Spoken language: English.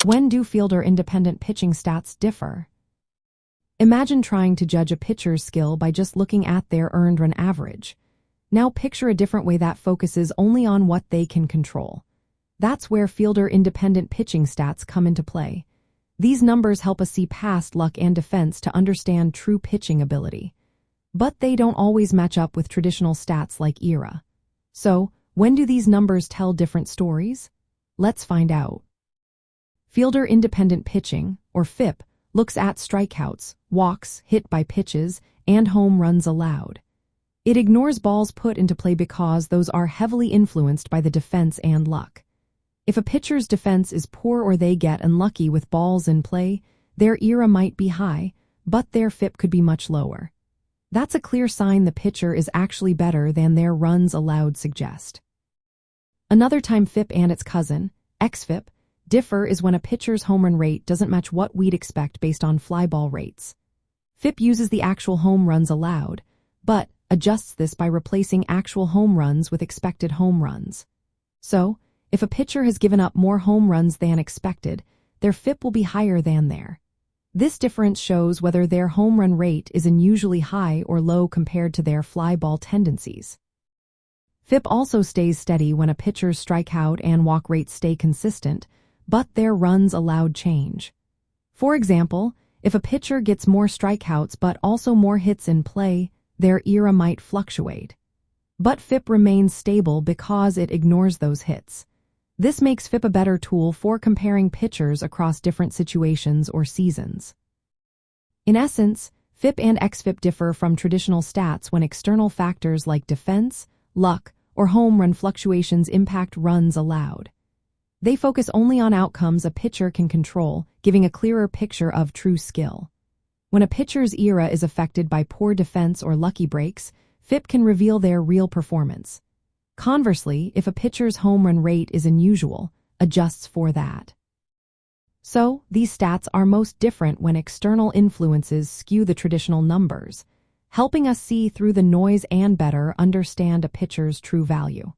When do fielder-independent pitching stats differ? Imagine trying to judge a pitcher's skill by just looking at their earned run average. Now picture a different way that focuses only on what they can control. That's where fielder-independent pitching stats come into play. These numbers help us see past luck and defense to understand true pitching ability. But they don't always match up with traditional stats like ERA. So, when do these numbers tell different stories? Let's find out. Fielder-independent pitching, or FIP, looks at strikeouts, walks, hit by pitches, and home runs allowed. It ignores balls put into play because those are heavily influenced by the defense and luck. If a pitcher's defense is poor or they get unlucky with balls in play, their ERA might be high, but their FIP could be much lower. That's a clear sign the pitcher is actually better than their runs allowed suggest. Another time FIP and its cousin, xFIP, differ is when a pitcher's home run rate doesn't match what we'd expect based on fly ball rates. FIP uses the actual home runs allowed, but adjusts this by replacing actual home runs with expected home runs. So, if a pitcher has given up more home runs than expected, their FIP will be higher than there. This difference shows whether their home run rate is unusually high or low compared to their fly ball tendencies. FIP also stays steady when a pitcher's strikeout and walk rates stay consistent, but their runs allowed change. For example, if a pitcher gets more strikeouts but also more hits in play, their ERA might fluctuate. But FIP remains stable because it ignores those hits. This makes FIP a better tool for comparing pitchers across different situations or seasons. In essence, FIP and xFIP differ from traditional stats when external factors like defense, luck, or home run fluctuations impact runs allowed. They focus only on outcomes a pitcher can control, giving a clearer picture of true skill. When a pitcher's ERA is affected by poor defense or lucky breaks, FIP can reveal their real performance. Conversely, if a pitcher's home run rate is unusual, adjusts for that. So, these stats are most different when external influences skew the traditional numbers, helping us see through the noise and better understand a pitcher's true value.